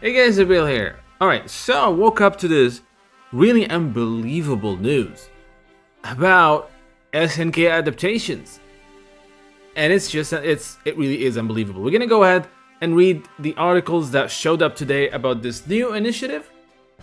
Hey guys, Bill here. Alright, so I woke up to this really unbelievable news about SNK adaptations. And it really is unbelievable. We're gonna go ahead and read the articles that showed up today about this new initiative.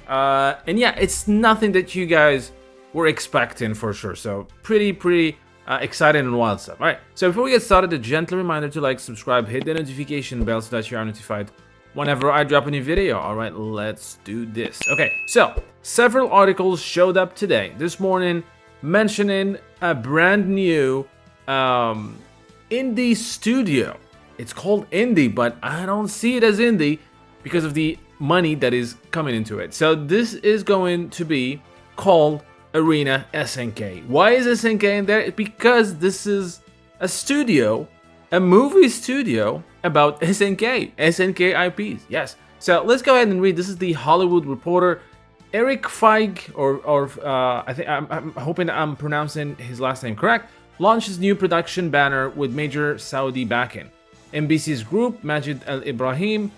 And yeah, it's nothing that you guys were expecting for sure. So pretty exciting and wild stuff. Alright, so before we get started, a gentle reminder to like, subscribe, hit the notification bell so that you are notified whenever I drop a new video. Alright, let's do this. Okay, so several articles showed up today, this morning, mentioning a brand new indie studio. It's called indie, but I don't see it as indie because of the money that is coming into it. So this is going to be called Arena SNK. Why is SNK in there? Because this is a studio, a movie studio about SNK IPs. Yes. So let's go ahead and read. This is the Hollywood Reporter. Eric Feig, I think I'm hoping I'm pronouncing his last name correct, launches new production banner with major Saudi backing. NBC's group, Majid Al Ibrahim,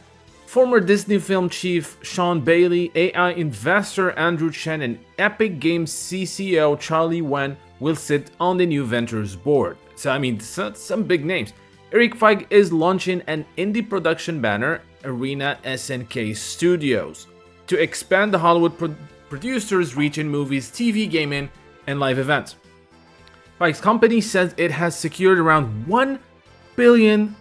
former Disney film chief Sean Bailey, AI investor Andrew Chen, and Epic Games CCO Charlie Wen will sit on the new ventures board. So I mean, some big names. Eric Feig is launching an indie production banner, Arena SNK Studios, to expand the Hollywood producers' reach in movies, TV, gaming, and live events. Feig's company says it has secured around $1 billion.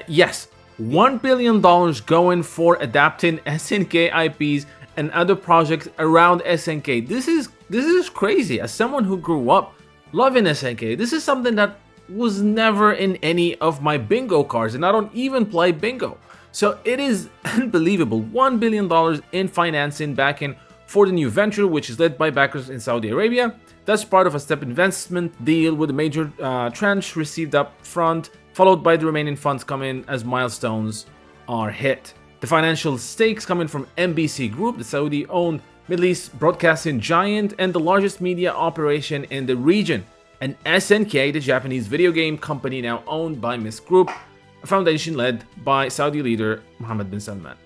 Yes, $1 billion going for adapting SNK IPs and other projects around SNK. This is crazy. As someone who grew up loving SNK, this is something that was never in any of my bingo cards, and I don't even play bingo. So it is unbelievable. $1 billion in financing backing for the new venture, which is led by backers in Saudi Arabia. That's part of a step investment deal with a major tranche received up front, followed by the remaining funds coming as milestones are hit. The financial stakes coming from NBC Group, the Saudi-owned Middle East broadcasting giant and the largest media operation in the region, and SNK, the Japanese video game company now owned by MIS Group, a foundation led by Saudi leader Mohammed bin Salman.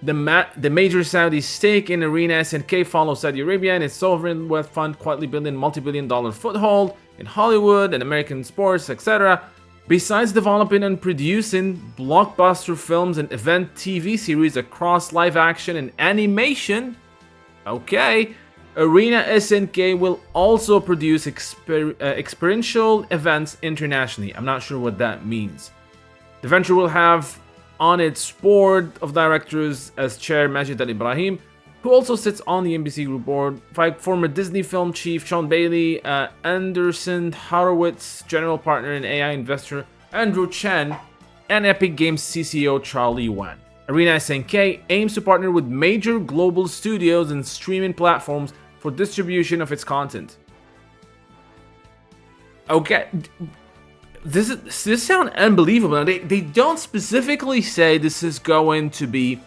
The major Saudi stake in Arena SNK follows Saudi Arabia and its sovereign wealth fund quietly building multi-billion-dollar foothold in Hollywood and American sports, etc. Besides developing and producing blockbuster films and event TV series across live action and animation, Arena SNK will also produce experiential events internationally. I'm not sure what that means. The venture will have on its board of directors as chair Majid Al Ibrahim, who also sits on the NBC Group board, former Disney film chief Sean Bailey, Anderson Horowitz, general partner and AI investor Andrew Chen, and Epic Games CCO Charlie Wan. Arena SNK aims to partner with major global studios and streaming platforms for distribution of its content. Okay, this sounds unbelievable. They don't specifically say this is going to be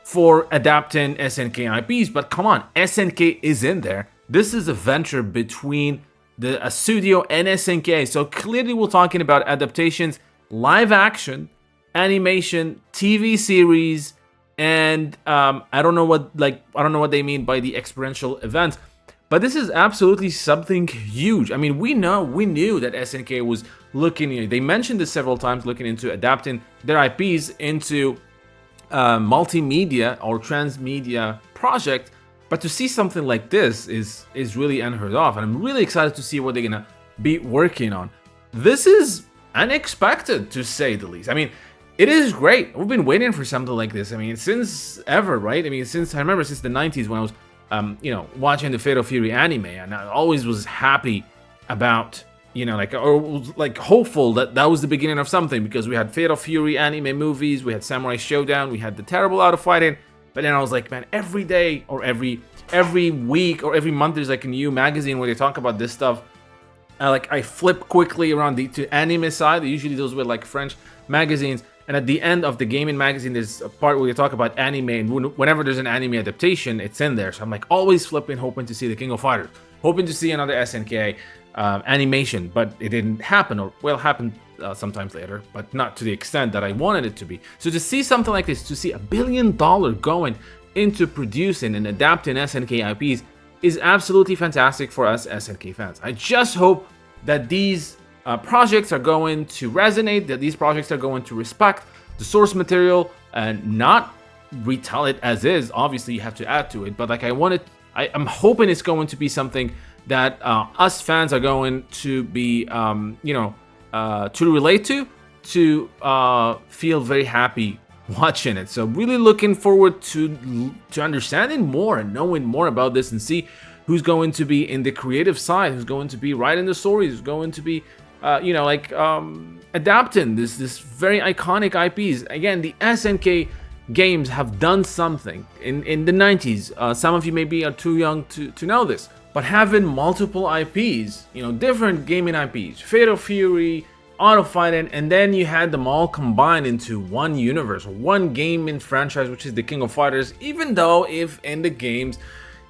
for adapting SNK IPs, but come on, SNK is in there. This is a venture between a studio and SNK, so clearly we're talking about adaptations, live action, animation, TV series, and I don't know what they mean by the experiential events, but this is absolutely something huge. I mean, we knew that SNK was looking. They mentioned this several times, looking into adapting their IPs into multimedia or transmedia project. But to see something like this is really unheard of, and I'm really excited to see what they're gonna be working on. This is unexpected, to say the least. I mean, it is great. We've been waiting for something like this. I mean, since ever, right? I mean, since the 90s when I was, watching the Fatal Fury anime, and I always was happy about, hopeful that was the beginning of something, because we had Fatal Fury anime movies, we had Samurai Showdown, we had the terrible Art of Fighting, but then I was like, man, every day or every week or every month there's like a new magazine where they talk about this stuff. I flip quickly around to anime side. Usually those were like French magazines, and at the end of the gaming magazine there's a part where they talk about anime, and whenever there's an anime adaptation, it's in there. So I'm like always flipping, hoping to see the King of Fighters, hoping to see another SNK animation, but it didn't happen, or well, happened sometimes later, but not to the extent that I wanted it to be. So to see something like this, to see $1 billion going into producing and adapting SNK IPs is absolutely fantastic for us SNK fans. I just hope that these projects are going to resonate, that these projects are going to respect the source material and not retell it as is. Obviously, you have to add to it, but like I'm hoping it's going to be something that us fans are going to be, to relate to feel very happy watching it. So really looking forward to understanding more and knowing more about this, and see who's going to be in the creative side, who's going to be writing the stories, who's going to be adapting this very iconic IPs. Again, the SNK games have done something in the 90s. Some of you maybe are too young to know this, but having multiple IPs, different gaming IPs, Fatal Fury, Auto Fighting, and then you had them all combined into one universe, one gaming franchise, which is the King of Fighters. Even though if in the games,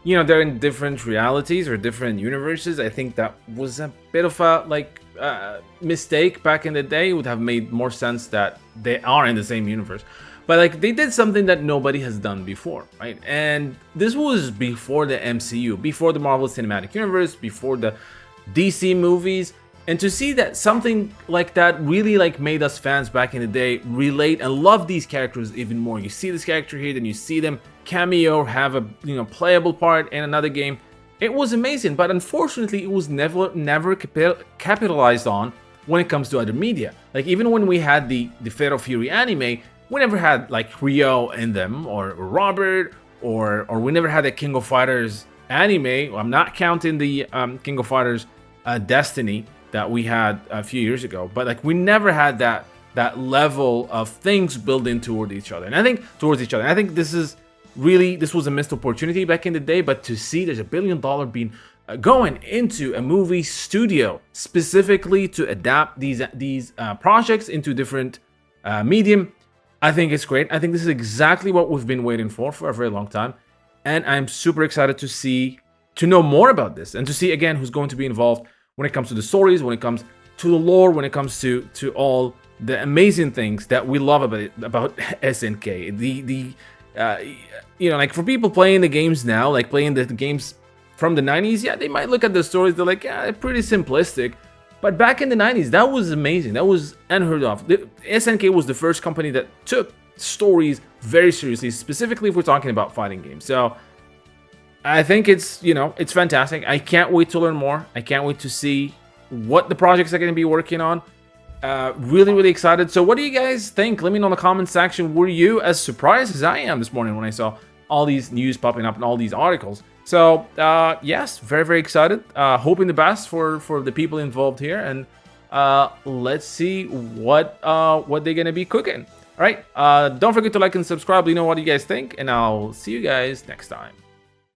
they're in different realities or different universes, I think that was a bit of a mistake back in the day. It would have made more sense that they are in the same universe. But they did something that nobody has done before, right? And this was before the MCU, before the Marvel Cinematic Universe, before the DC movies. And to see that something like that really made us fans back in the day relate and love these characters even more. You see this character here, then you see them cameo, have a playable part in another game. It was amazing, but unfortunately, it was never capitalized on when it comes to other media. Even when we had the Fatal Fury anime, we never had Ryo in them, or Robert, or we never had the King of Fighters anime. I'm not counting the King of Fighters Destiny that we had a few years ago, but we never had that level of things building toward each other. And I think this was a missed opportunity back in the day. But to see there's $1 billion being going into a movie studio specifically to adapt these projects into different medium, I think it's great. I think this is exactly what we've been waiting for a very long time, and I'm super excited to know more about this, and to see again who's going to be involved when it comes to the stories, when it comes to the lore, when it comes to all the amazing things that we love about SNK. For people playing the games now, playing the games from the 90s, yeah, they might look at the stories, they're they're pretty simplistic. But back in the 90s, that was amazing. That was unheard of. SNK was the first company that took stories very seriously, specifically if we're talking about fighting games. So I think it's fantastic. I can't wait to learn more. I can't wait to see what the projects are going to be working on. Really, really excited. So what do you guys think? Let me know in the comment section. Were you as surprised as I am this morning when I saw all these news popping up and all these articles? So yes, very, very excited. Hoping the best for the people involved here, and let's see what they're gonna be cooking. All right, don't forget to like and subscribe. Let me know what you guys think, and I'll see you guys next time.